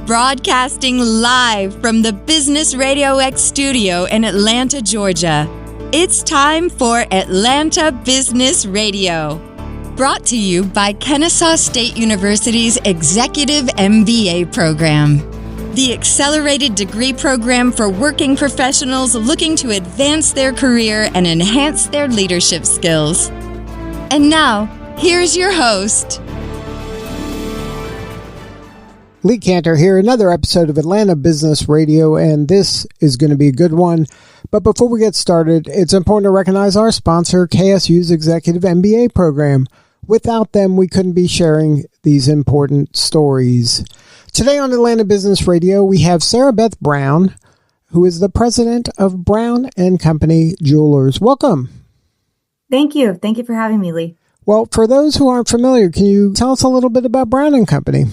Broadcasting live from the Business RadioX studio in Atlanta, Georgia. It's time for Atlanta Business Radio. Brought to you by Kennesaw State University's Executive MBA program, the accelerated degree program for working professionals looking to advance their career and enhance their leadership skills. And now, here's your host. Lee Cantor here, another episode of Atlanta Business Radio, and this is going to be a good one. But before we get started, it's important to recognize our sponsor, KSU's Executive MBA program. Without them, we couldn't be sharing these important stories. Today on Atlanta Business Radio, we have Sara Beth Brown, who is the president of Brown & Company Jewelers. Welcome. Thank you. Thank you for having me, Lee. Well, for those who aren't familiar, can you tell us a little bit about Brown & Company?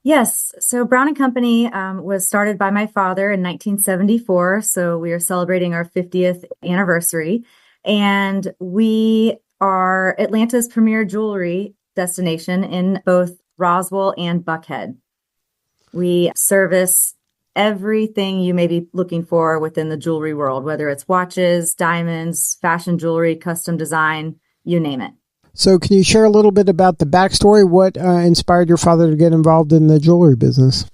Yes. So Brown & Company was started by my father in 1974. So we are celebrating our 50th anniversary. And we are Atlanta's premier jewelry destination in both Roswell and Buckhead. We service everything you may be looking for within the jewelry world, whether it's watches, diamonds, fashion jewelry, custom design, you name it. So can you share a little bit about the backstory? What inspired your father to get involved in the jewelry business?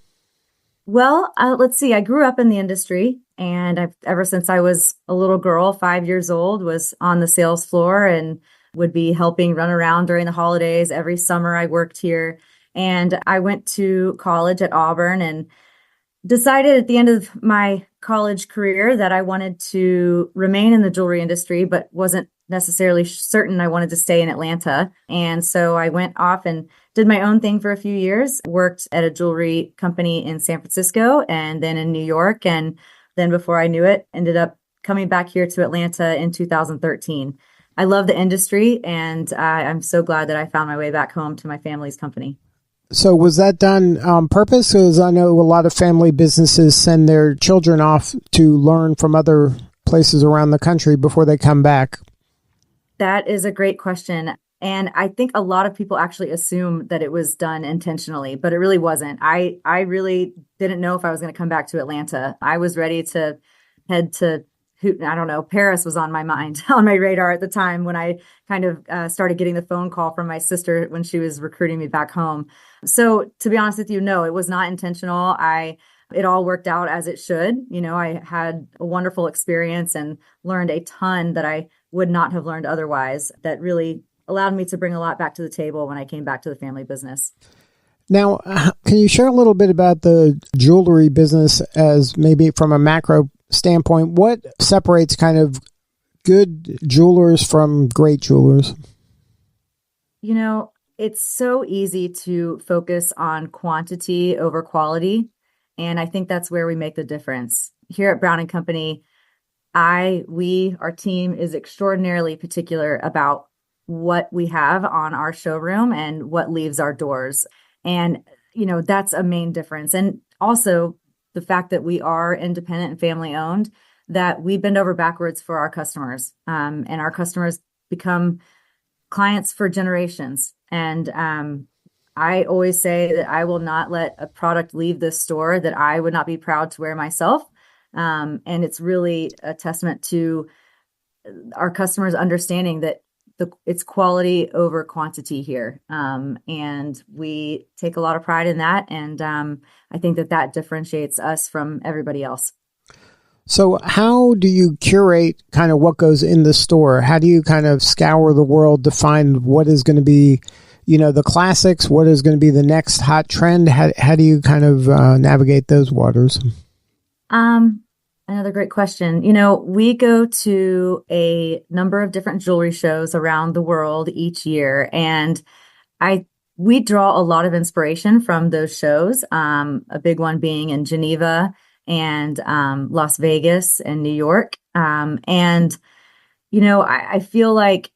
Well, let's see. I grew up in the industry, and ever since I was a little girl, 5 years old, was on the sales floor and would be helping run around during the holidays. Every summer I worked here, and I went to college at Auburn and decided at the end of my college career that I wanted to remain in the jewelry industry, but wasn't necessarily certain I wanted to stay in Atlanta. And so I went off and did my own thing for a few years, worked at a jewelry company in San Francisco and then in New York. And then before I knew it, ended up coming back here to Atlanta in 2013. I love the industry, and I'm so glad that I found my way back home to my family's company. So was that done on purpose? Because I know a lot of family businesses send their children off to learn from other places around the country before they come back. That is a great question. And I think a lot of people actually assume that it was done intentionally, but it really wasn't. I really didn't know if I was going to come back to Atlanta. I was ready to head to, Paris was on my mind, on my radar at the time when I kind of started getting the phone call from my sister when she was recruiting me back home. So to be honest with you, no, it was not intentional. It all worked out as it should. You know, I had a wonderful experience and learned a ton that I would not have learned otherwise, that really allowed me to bring a lot back to the table when I came back to the family business. Now, can you share a little bit about the jewelry business as maybe from a macro standpoint? What separates kind of good jewelers from great jewelers? You know, it's so easy to focus on quantity over quality. And I think that's where we make the difference. Here at Brown & Company, our team is extraordinarily particular about what we have on our showroom and what leaves our doors. And, you know, that's a main difference. And also the fact that we are independent and family owned, that we bend over backwards for our customers. And our customers become clients for generations. And I always say that I will not let a product leave this store that I would not be proud to wear myself. And it's really a testament to our customers understanding that it's quality over quantity here. And we take a lot of pride in that. And I think that differentiates us from everybody else. So how do you curate kind of what goes in the store? How do you kind of scour the world to find what is going to be, you know, the classics, what is going to be the next hot trend? How do you kind of navigate those waters? Another great question. You know, we go to a number of different jewelry shows around the world each year, and we draw a lot of inspiration from those shows. A big one being in Geneva and Las Vegas and New York. And, you know, I feel like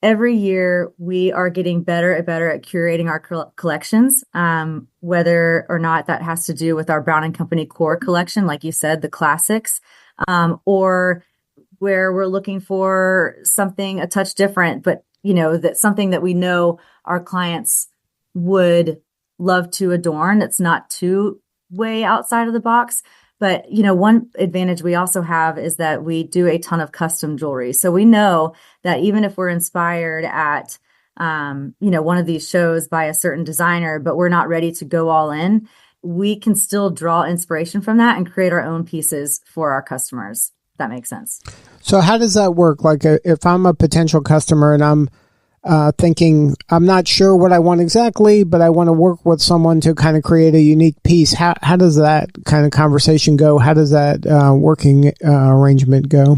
every year we are getting better and better at curating our collections, whether or not that has to do with our Brown & Company core collection, like you said, the classics, or where we're looking for something a touch different, but, you know, that's something that we know our clients would love to adorn. It's not too way outside of the box. But, one advantage we also have is that we do a ton of custom jewelry. So we know that even if we're inspired at, one of these shows by a certain designer, but we're not ready to go all in, we can still draw inspiration from that and create our own pieces for our customers. If that makes sense. So how does that work? Like if I'm a potential customer and I'm thinking, I'm not sure what I want exactly, but I want to work with someone to kind of create a unique piece. How does that kind of conversation go? How does that working arrangement go?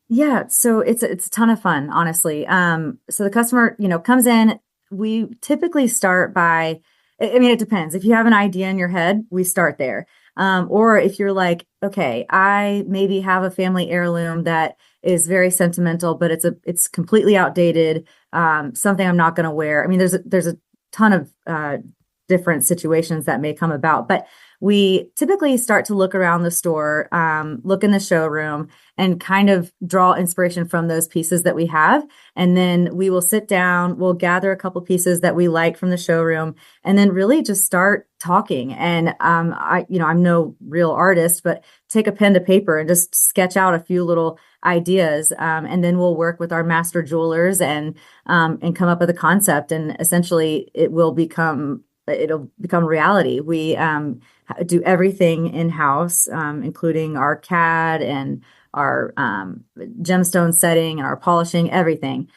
Yeah, so it's a ton of fun, honestly. So the customer, comes in. We typically start by, it depends. If you have an idea in your head, we start there. Or if you're like, okay, I maybe have a family heirloom that is very sentimental, but it's completely outdated. Something I'm not going to wear. There's a ton of different situations that may come about, but we typically start to look around the store, look in the showroom, and kind of draw inspiration from those pieces that we have. And then we will sit down, we'll gather a couple pieces that we like from the showroom, and then really just start talking. And I'm no real artist, but take a pen to paper and just sketch out a few little ideas. And then we'll work with our master jewelers and come up with a concept. And essentially it'll become reality. We do everything in-house, including our CAD and our gemstone setting and our polishing, everything.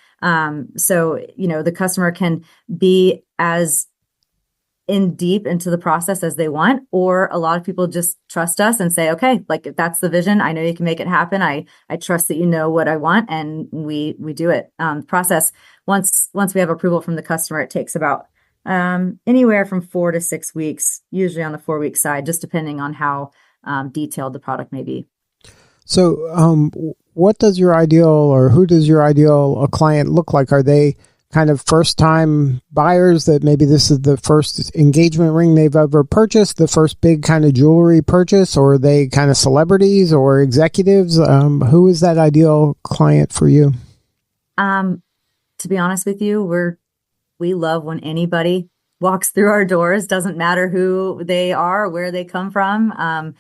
So the customer can be as in deep into the process as they want, or a lot of people just trust us and say, okay, like if that's the vision, I know you can make it happen. I trust that you know what I want, and we do it. Process, once we have approval from the customer, it takes about anywhere from 4 to 6 weeks, usually on the 4-week side, just depending on how detailed the product may be. So what does your ideal, or who does your ideal client look like? Are they kind of first-time buyers that maybe this is the first engagement ring they've ever purchased, the first big kind of jewelry purchase, or are they kind of celebrities or executives? Who is that ideal client for you? To be honest with you, we love when anybody walks through our doors. Doesn't matter who they are, where they come from.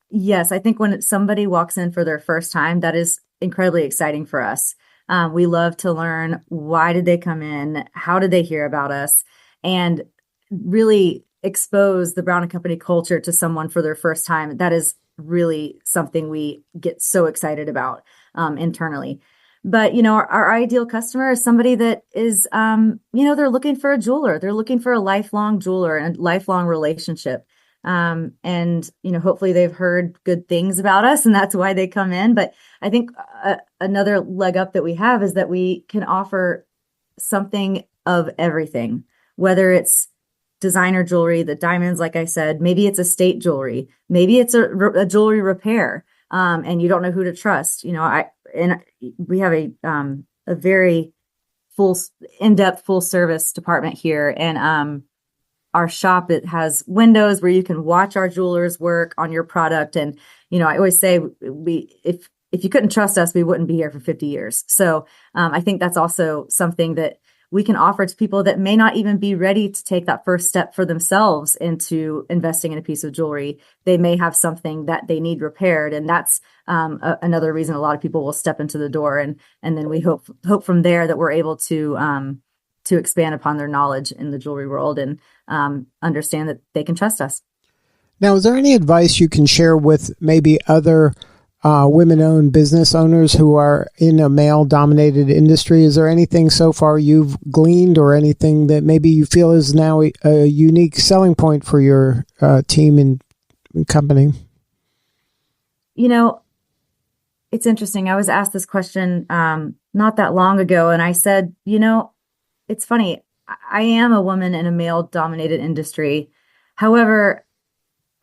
Yes, I think when somebody walks in for their first time, that is incredibly exciting for us. We love to learn, why did they come in? How did they hear about us? And really expose the Brown & Company culture to someone for their first time. That is really something we get so excited about internally. But, our ideal customer is somebody that is, they're looking for a jeweler. They're looking for a lifelong jeweler and a lifelong relationship. And hopefully they've heard good things about us, and that's why they come in. But I think another leg up that we have is that we can offer something of everything, whether it's designer jewelry, the diamonds, like I said, maybe it's estate jewelry, maybe it's a jewelry repair, and you don't know who to trust. We have a very in-depth, full service department here, and our shop, it has windows where you can watch our jewelers work on your product. And, I always say if you couldn't trust us, we wouldn't be here for 50 years. So I think that's also something that we can offer to people that may not even be ready to take that first step for themselves into investing in a piece of jewelry. They may have something that they need repaired. And that's another reason a lot of people will step into the door. And then we hope from there that we're able to expand upon their knowledge in the jewelry world and understand that they can trust us. Now, is there any advice you can share with maybe other women-owned business owners who are in a male-dominated industry? Is there anything so far you've gleaned, or anything that maybe you feel is now a unique selling point for your team and company? It's interesting. I was asked this question not that long ago, and I said, it's funny. I am a woman in a male-dominated industry. However,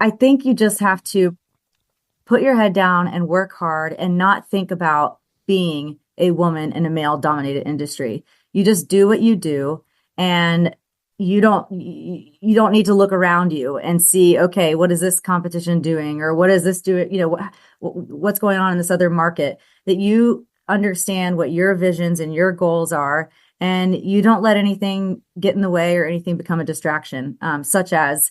I think you just have to put your head down and work hard and not think about being a woman in a male-dominated industry. You just do what you do, and you don't need to look around you and see, okay, what is this competition doing, or what is this doing? What's going on in this other market? That you understand what your visions and your goals are, and you don't let anything get in the way or anything become a distraction, such as,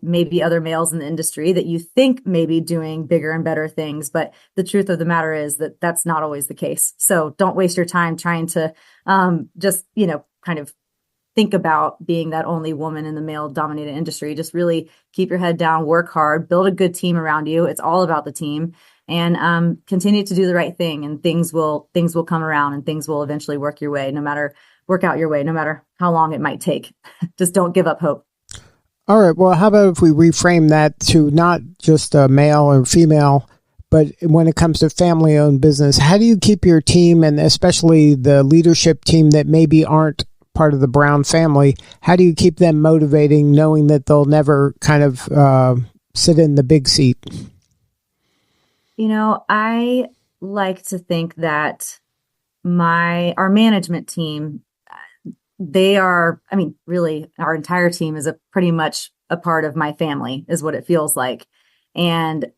maybe other males in the industry that you think may be doing bigger and better things. But the truth of the matter is that that's not always the case. So don't waste your time trying to just, kind of think about being that only woman in the male dominated industry. Just really keep your head down, work hard, build a good team around you. It's all about the team, and continue to do the right thing, and things will come around, and things will eventually work out your way, no matter how long it might take. Just don't give up hope. All right. Well, how about if we reframe that to not just a male or female, but when it comes to family-owned business, how do you keep your team, and especially the leadership team that maybe aren't part of the Brown family, how do you keep them motivating, knowing that they'll never kind of sit in the big seat? I like to think that our management team, really our entire team is pretty much a part of my family, is what it feels like. And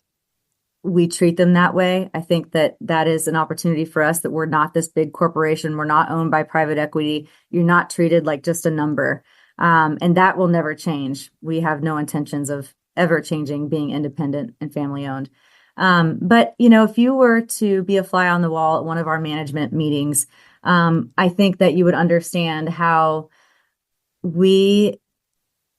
we treat them that way. I think that is an opportunity for us, that we're not this big corporation. We're not owned by private equity. You're not treated like just a number. And that will never change. We have no intentions of ever changing being independent and family owned. But, if you were to be a fly on the wall at one of our management meetings, I think that you would understand how we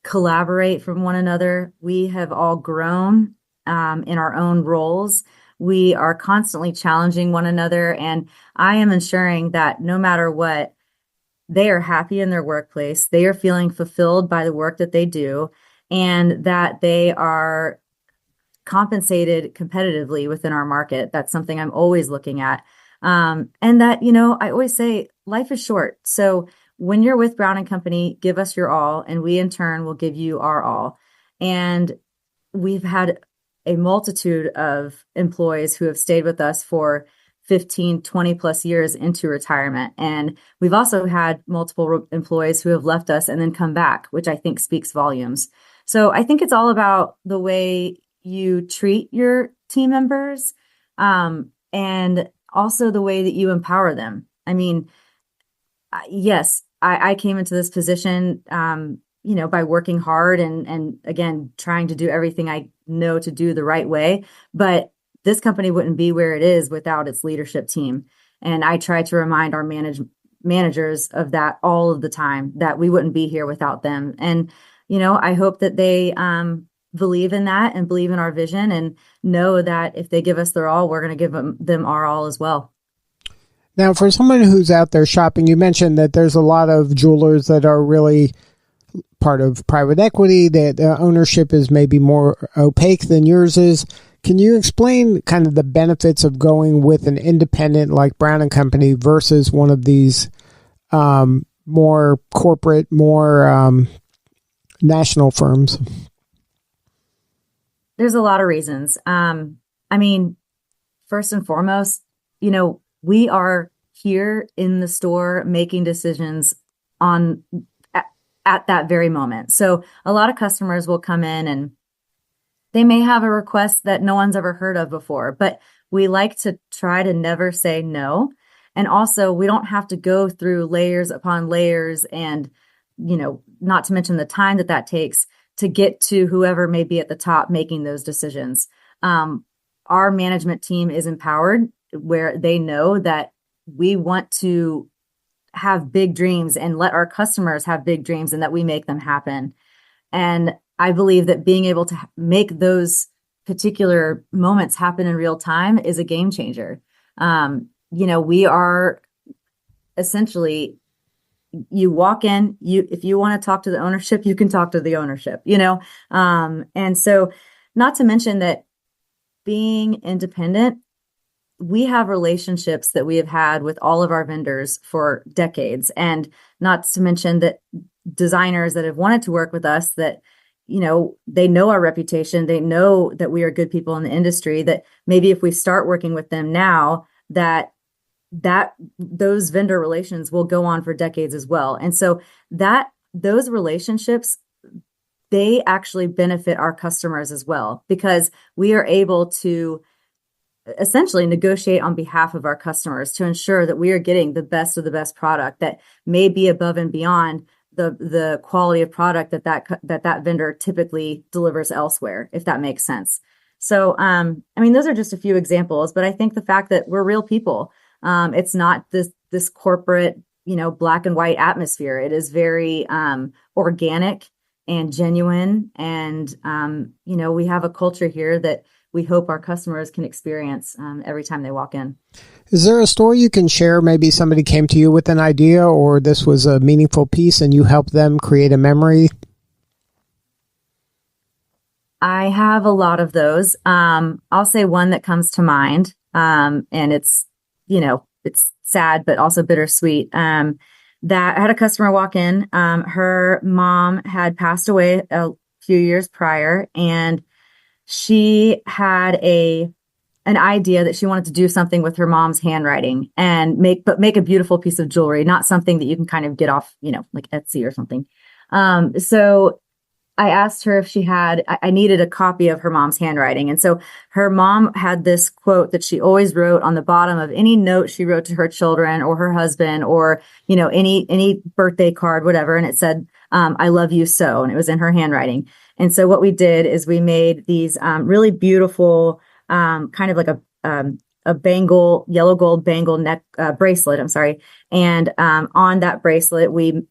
collaborate from one another. We have all grown in our own roles. We are constantly challenging one another, and I am ensuring that no matter what, they are happy in their workplace. They are feeling fulfilled by the work that they do, and that they are compensated competitively within our market. That's something I'm always looking at. And that, I always say life is short. So when you're with Brown and Company, give us your all, and we in turn will give you our all. And we've had a multitude of employees who have stayed with us for 15, 20 plus years into retirement. And we've also had multiple employees who have left us and then come back, which I think speaks volumes. So I think it's all about the way you treat your team members, and also the way that you empower them. I mean, yes, I came into this position, by working hard and again, trying to do everything I know to do the right way. But this company wouldn't be where it is without its leadership team. And I try to remind our managers of that all of the time, that we wouldn't be here without them. And, I hope that they believe in that and believe in our vision, and know that if they give us their all, we're going to give them our all as well. Now, for someone who's out there shopping, you mentioned that there's a lot of jewelers that are really part of private equity, that ownership is maybe more opaque than yours is. Can you explain kind of the benefits of going with an independent like Brown and Company versus one of these more corporate, more national firms? There's a lot of reasons. First and foremost, we are here in the store making decisions at that very moment. So a lot of customers will come in and they may have a request that no one's ever heard of before, but we like to try to never say no. And also, we don't have to go through layers upon layers, and, not to mention the time that takes to get to whoever may be at the top making those decisions. Our management team is empowered, where they know that we want to have big dreams and let our customers have big dreams, and that we make them happen. And I believe that being able to make those particular moments happen in real time is a game changer. We are essentially, you walk in, if you want to talk to the ownership, you can talk to the ownership, and so, not to mention that being independent, we have relationships that we have had with all of our vendors for decades. And not to mention that designers that have wanted to work with us, that, they know our reputation. They know that we are good people in the industry, that maybe if we start working with them now, that those vendor relations will go on for decades as well. And so those relationships, they actually benefit our customers as well, because we are able to essentially negotiate on behalf of our customers to ensure that we are getting the best of the best product that may be above and beyond the quality of product that vendor typically delivers elsewhere, if that makes sense. So, I mean, those are just a few examples, but I think the fact that we're real people, it's not this corporate, black and white atmosphere. It is very organic and genuine. And, we have a culture here that we hope our customers can experience every time they walk in. Is there a story you can share? Maybe somebody came to you with an idea, or this was a meaningful piece and you helped them create a memory? I have a lot of those. I'll say one that comes to mind, and it's sad, but also bittersweet. That I had a customer walk in. Her mom had passed away a few years prior, and she had an idea that she wanted to do something with her mom's handwriting and make a beautiful piece of jewelry, not something that you can kind of get off, like Etsy or something. So I asked her if I needed a copy of her mom's handwriting. And so her mom had this quote that she always wrote on the bottom of any note she wrote to her children or her husband or, any birthday card, whatever. And it said, I love you so. And it was in her handwriting. And so what we did is we made these really beautiful, kind of like a bangle, yellow gold bangle neck bracelet. I'm sorry. And on that bracelet, we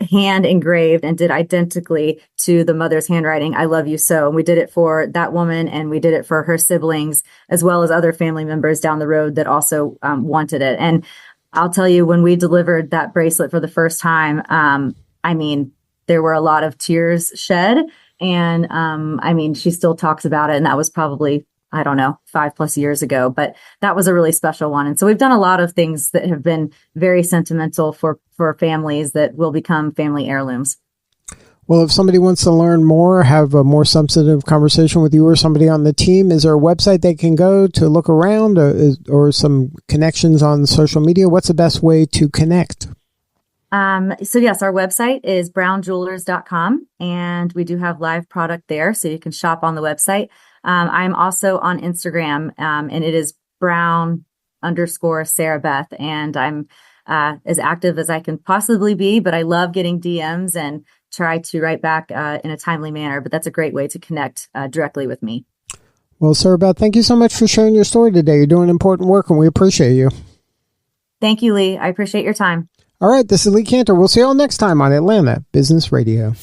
hand engraved and did identically to the mother's handwriting, I love you so. And we did it for that woman, and we did it for her siblings, as well as other family members down the road that also wanted it. And I'll tell you, when we delivered that bracelet for the first time, there were a lot of tears shed. And she still talks about it. And that was probably, 5+ years ago, but that was a really special one. And so we've done a lot of things that have been very sentimental for families that will become family heirlooms. Well, if somebody wants to learn more, have a more substantive conversation with you or somebody on the team, is there a website they can go to look around or some connections on social media? What's the best way to connect? So yes, our website is brownjewelers.com, and we do have live product there, so you can shop on the website. I'm also on Instagram, and it is Brown_Sara Beth, and I'm as active as I can possibly be, but I love getting DMs and try to write back in a timely manner, but that's a great way to connect directly with me. Well, Sara Beth, thank you so much for sharing your story today. You're doing important work, and we appreciate you. Thank you, Lee. I appreciate your time. All right, this is Lee Cantor. We'll see you all next time on Atlanta Business Radio.